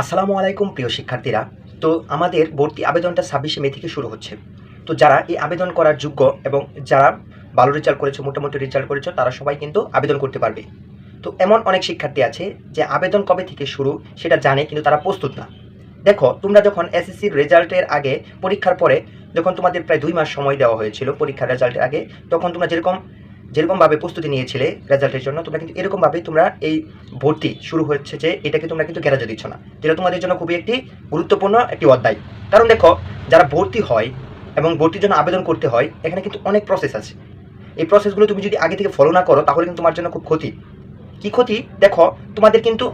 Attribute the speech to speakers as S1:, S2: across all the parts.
S1: আসসালামু আলাইকুম প্রিয় শিক্ষার্থীরা। তো আমাদের ভর্তি আবেদনটা 26শে মে থেকে শুরু হচ্ছে। তো যারা এই আবেদন করার যোগ্য এবং যারা ভালো রেজাল্ট করেছো, মোটামুটি রেজাল্ট করেছো, তারা সবাই কিন্তু আবেদন করতে পারবে। তো এমন অনেক শিক্ষার্থী আছে যে আবেদন কবে থেকে শুরু সেটা জানে, কিন্তু তারা প্রস্তুত না। দেখো, তোমরা যখন এসএসসির রেজাল্টের আগে, পরীক্ষার পরে যখন তোমাদের প্রায় 2 মাস সময় দেওয়া হয়েছিল পরীক্ষার রেজাল্টের আগে, তখন তোমরা যেরকমভাবে প্রস্তুতি নিয়েছিলে রেজাল্টের জন্য, তোমরা কিন্তু এরকমভাবে তোমরা এই ভর্তি শুরু হচ্ছে যে এটাকে তোমরা কিন্তু গ্যারাজে দিচ্ছ না, যেটা তোমাদের জন্য খুবই একটি গুরুত্বপূর্ণ একটি অধ্যায়। কারণ দেখো, যারা ভর্তি হয় এবং ভর্তির জন্য আবেদন করতে হয়, এখানে কিন্তু অনেক প্রসেস আছে। এই প্রসেসগুলো তুমি যদি আগে থেকে ফলো না করো, তাহলে কিন্তু তোমার জন্য খুব ক্ষতি। কী ক্ষতি? দেখো, তোমাদের কিন্তু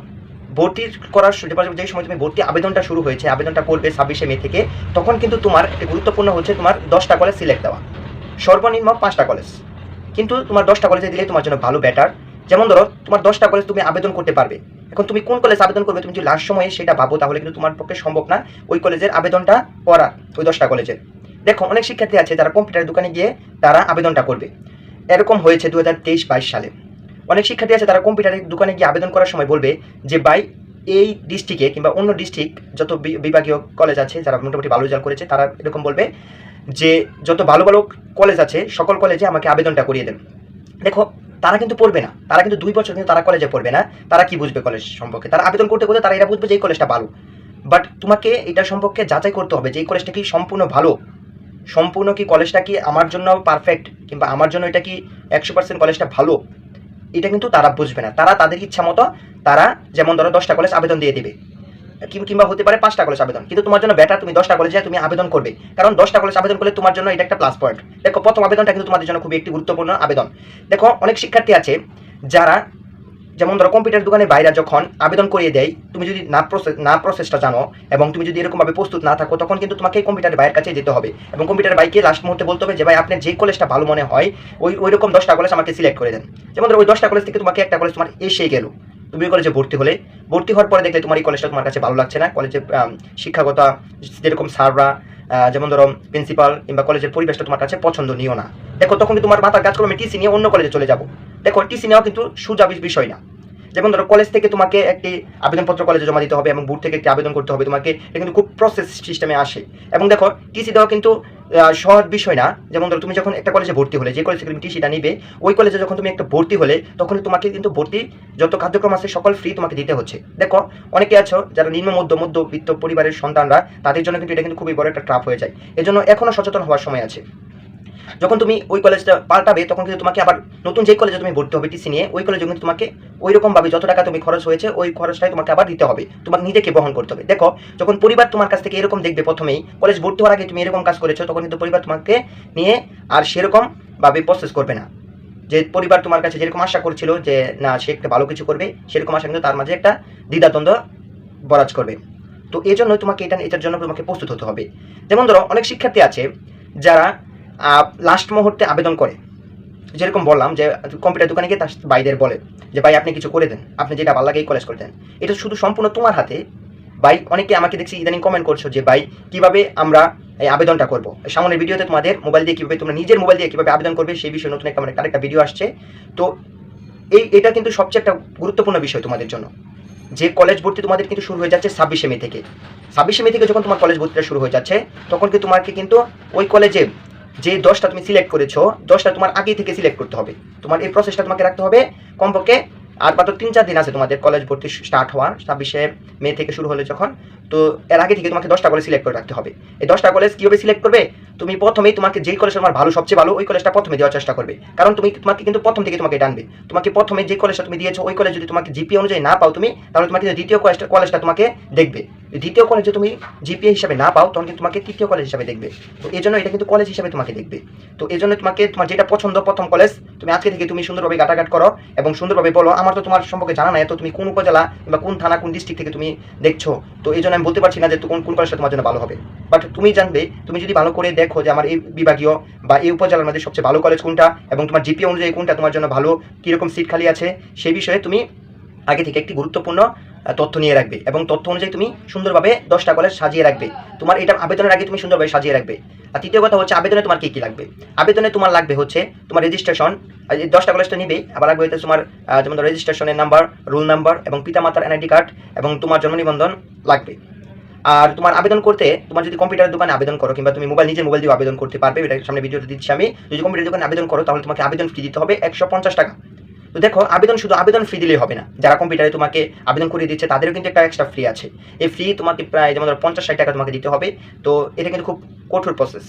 S1: ভর্তি করার যে সময় তুমি ভর্তি আবেদনটা শুরু হয়েছে, আবেদনটা করবে 26শে মে থেকে, তখন কিন্তু তোমার একটি গুরুত্বপূর্ণ হচ্ছে তোমার 10টা কলেজ সিলেক্ট দেওয়া, সর্বনিম্ন 5টা কলেজ। কিন্তু তোমার 10টা কলেজে দিলে তোমার জন্য ভালো, বেটার। যেমন ধরো, তোমার 10টা কলেজ তুমি আবেদন করতে পারবে। এখন তুমি কোন কলেজ আবেদন করবে, তুমি যদি লাস্ট সময়ে সেটা ভাবো, তাহলে কিন্তু তোমার পক্ষে সম্ভব না ওই কলেজের আবেদনটা করা, ওই 10টা কলেজের। দেখো, অনেক শিক্ষার্থী আছে যারা কম্পিউটার দোকানে গিয়ে তারা আবেদনটা করবে। এরকম হয়েছে 2023-22 সালে। অনেক শিক্ষার্থী আছে তারা কম্পিউটারের দোকানে গিয়ে আবেদন করার সময় বলবে যে ভাই, এই ডিস্ট্রিক্টে কিংবা অন্য ডিস্ট্রিক্ট যত বিভাগীয় কলেজ আছে, যারা মোটামুটি ভালো রেজাল্ট করেছে, তারা এরকম বলবে যে যত ভালো ভালো কলেজ আছে সকল কলেজে আমাকে আবেদনটা করিয়ে দেন। দেখো, তারা কিন্তু পড়বে না, তারা কিন্তু 2 বছর কিন্তু তারা কলেজে পড়বে না। তারা কি বুঝবে কলেজ সম্পর্কে? তারা আবেদন করতে করতে তারা এটা বুঝবে যে এই কলেজটা ভালো। বাট তোমাকে এটা সম্পর্কে যাচাই করতে হবে যে এই কলেজটা কি সম্পূর্ণ ভালো, সম্পূর্ণ কি কলেজটা কি আমার জন্য পারফেক্ট, কিংবা আমার জন্য এটা কি 100% কলেজটা ভালো। এটা কিন্তু তারা বুঝবে না। তারা তাদের ইচ্ছা মতো তারা, যেমন ধরো 10টা কলেজ আবেদন দিয়ে দেবে, কিংবা হতে পারে 5টা কলেজ আবেদন। কিন্তু তোমার জন্য বেটার তুমি 10টা কলেজে তুমি আবেদন করবে, কারণ 10টা কলেজ আবেদন করলে তোমার জন্য এটা একটা প্লাস পয়েন্ট। দেখো, প্রথম আবেদনটা কিন্তু তোমাদের জন্য খুবই একটি গুরুত্বপূর্ণ আবেদন। দেখো, অনেক শিক্ষার্থী আছে যারা, যেমন ধরো কম্পিউটার দোকানে বাইরে যখন আবেদন করিয়ে দেয়, তুমি যদি প্রসেসটা জানো এবং তুমি যদি এরকমভাবে প্রস্তুত না থাকো, তখন কিন্তু তোমাকে কম্পিউটার বাইরের কাছে যেতে হবে এবং কম্পিউটার বাইকে লাস্ট মুহূর্তে বলতে হবে যে ভাই, আপনার যে কলেজটা ভালো মনে হয় ওই রকম 10টা কলেজ আমাকে সিলেক্ট করে দেন। যেমন ধরো ওই 10টা কলেজ থেকে তোমাকে একটা কলেজ তোমার এসে গেল, তুমি ওই কলেজে ভর্তি হওয়ার পরে দেখলে তোমার এই কলেজটা তোমার কাছে ভালো লাগছে না, কলেজে শিক্ষাগত যেরকম স্যাররা, যেমন ধরো প্রিন্সিপাল কিংবা কলেজের পরিবেশটা তোমার কাছে পছন্দনীয় না। দেখো, তখন কিন্তু তোমার মাথার কাজ করবে আমি টিসি নিয়ে অন্য কলেজে চলে যাবো। দেখো, টিসি নেওয়া কিন্তু সোজা বিষয় না। যেমন ধরো, কলেজ থেকে তোমাকে একটি আবেদনপত্র কলেজে জমা দিতে হবে এবং বুথ থেকে একটি আবেদন করতে হবে তোমাকে, এটা কিন্তু খুব প্রসেস সিস্টেমে আসে। এবং দেখো, টিসি দেওয়া কিন্তু সহজ বিষয় না। যেমন ধরো, তুমি যখন একটা কলেজে ভর্তি হলে, যে কলেজ থেকে তুমি টিসিটা নিবে, ওই কলেজে যখন তুমি একটা ভর্তি হলে, তখন তোমাকে কিন্তু ভর্তি যত কার্যক্রম আছে সকল ফ্রি তোমাকে দিতে হচ্ছে। দেখো, অনেকে আছো যারা মধ্যবিত্ত পরিবারের সন্তানরা, তাদের জন্য কিন্তু এটা কিন্তু খুবই বড় একটা ট্রাপ হয়ে যায়। এজন্য এখনো সচেতন হওয়ার সময় আছে। যখন তুমি ওই কলেজটা পাল্টাবে, তখন কিন্তু তোমাকে আবার নতুন যে কলেজে তুমি ভর্তি হবে টিসি নিয়ে, ওই কলেজে কিন্তু তোমাকে ওই রকমভাবে যত টাকা তুমি খরচ হয়েছে, ওই খরচটাই তোমাকে আবার দিতে হবে, তোমাকে নিজেকে বহন করতে হবে। দেখো, যখন পরিবার তোমার কাছ থেকে এরকম দেখবে, প্রথমেই কলেজ ভর্তি হওয়ার আগে তুমি এরকম কাজ করেছো, তখন কিন্তু পরিবার তোমাকে নিয়ে আর সেরকমভাবে প্রসেস করবে না। যে পরিবার তোমার কাছে যেরকম আশা করছিল যে না, সে একটা ভালো কিছু করবে, সেরকম আশা কিন্তু তার মাঝে একটা দ্বিধাদ্বন্দ্ব বরাজ করবে। তো এই জন্যই তোমাকে এটার জন্য তোমাকে প্রস্তুত হতে হবে। যেমন ধরো, অনেক শিক্ষার্থী আছে যারা লাস্ট মুহূর্তে আবেদন করে, যেরকম বললাম যে কম্পিউটার দোকানে গিয়ে তার ভাইদের বলে যে ভাই, আপনি কিছু করে দেন, আপনি যেটা ভালো লাগে এই কলেজ করে দেন। এটা শুধু সম্পূর্ণ তোমার হাতে। ভাই, অনেকে আমাকে দেখছি ইদানিং কমেন্ট করছো যে ভাই, কিভাবে আমরা এই আবেদনটা করবো। সামনের ভিডিওতে তোমাদের মোবাইল দিয়ে কীভাবে, তোমরা নিজের মোবাইল দিয়ে কীভাবে আবেদন করবে সেই বিষয়ে নতুন একটা ভিডিও আসছে। তো এটা কিন্তু সবচেয়ে একটা গুরুত্বপূর্ণ বিষয় তোমাদের জন্য, যে কলেজ ভর্তি তোমাদের কিন্তু শুরু হয়ে যাচ্ছে 26শে মে থেকে। 26শে মে থেকে যখন তোমার কলেজ ভর্তিটা শুরু হয়ে যাচ্ছে, তখন কি তোমাকে কিন্তু ওই কলেজে যে 10টা তুমি সিলেক্ট করেছো, 10টা তোমার আগে থেকে সিলেক্ট করতে হবে। তোমার এই প্রসেসটা তোমাকে রাখতে হবে কমপক্ষে। আর মাত্র 3-4 দিন আছে তোমাদের কলেজ ভর্তি স্টার্ট হওয়ার, 26শে মে থেকে শুরু হলে যখন। তো এর আগে থেকে তোমাকে 10টা কলেজ সিলেক্ট করে রাখতে হবে। এই 10টা কলেজ কীভাবে সিলেক্ট করবে? তুমি প্রথমেই তোমাকে যেই কলেজ তোমার ভালো, সবচেয়ে ভালো ওই কলেজটা প্রথমে দেওয়ার চেষ্টা করবে, কারণ তোমাকে কিন্তু প্রথম থেকে তোমাকে টানবে। তোমাকে প্রথমে যে কলেজটা তুমি দিয়েছো, ওই কলেজ যদি তোমাকে জিপিএ অনুযায়ী না পাও তুমি, তাহলে তোমাকে দ্বিতীয় কলেজটা তোমাকে দেখবে। দ্বিতীয় কলেজে তুমি জিপিএ হিসাবে না পাও, তখন কিন্তু তোমাকে তৃতীয় কলেজ হিসাবে দেখবে। তো এই জন্য এটা কিন্তু কলেজ হিসাবে তোমাকে দেখবে। তো এই জন্য তোমার যেটা পছন্দ প্রথম কলেজ, তুমি আজকে থেকে তুমি সুন্দরভাবে ঘাটাঘাট করো এবং সুন্দরভাবে বলো। আমার তো তোমার সম্পর্কে জানা নাই, তো তুমি কোন উপজেলা বা কোন থানা, কোন ডিস্ট্রিক্ট থেকে তুমি দেখছো, তো এই জন্য আমি বলতে পারছি না যে কোন কলেজটা তোমার জন্য ভালো হবে। বাট তুমি জানবে, তুমি যদি ভালো করে দেখো যে আমার এই বিভাগীয় বা এই উপজেলার মধ্যে সবচেয়ে ভালো কলেজ কোনটা এবং তোমার জিপিএ অনুযায়ী কোনটা তোমার জন্য ভালো, কীরকম সিট খালি আছে, সেই বিষয়ে তুমি আগে থেকে একটি গুরুত্বপূর্ণ তথ্য নিয়ে রাখবে এবং তথ্য অনুযায়ী তুমি সুন্দরভাবে 10টা কলেজ সাজিয়ে রাখবে। তোমার এটা আবেদনের আগে তুমি সুন্দরভাবে সাজিয়ে রাখবে। আর তৃতীয় কথা হচ্ছে আবেদনে তোমার কী কী লাগবে। আবেদনে তোমার লাগবে হচ্ছে তোমার রেজিস্ট্রেশন, 10টা কলেজ তো নিবে, আবার লাগবে হচ্ছে তোমার যেমন রেজিস্ট্রেশনের নাম্বার, রোল নাম্বার এবং পিতামাতার এনআইডি কার্ড এবং তোমার জন্ম নিবন্ধন লাগবে। আর তোমার আবেদন করতে তোমার যদি কম্পিউটারের দোকানে আবেদন করো কিংবা তুমি নিজের মোবাইল দিয়ে আবেদন করতে পারবে, এটা সামনে ভিডিওতে দিচ্ছি আমি। যদি কম্পিউটার দোকানে আবেদন করো তাহলে তোমাকে আবেদন ফি দিতে হবে 150 টাকা। তো দেখো শুধু আবেদন ফি দিলেই হবে না, যারা কম্পিউটারে তোমাকে আবেদন করিয়ে দিচ্ছে তাদেরও কিন্তু একটা এক্সট্রা ফি আছে। এই ফি তোমাকে প্রায় যেমন 50-60 টাকা তোমাকে দিতে হবে। তো এটা কিন্তু খুব কঠোর প্রসেস।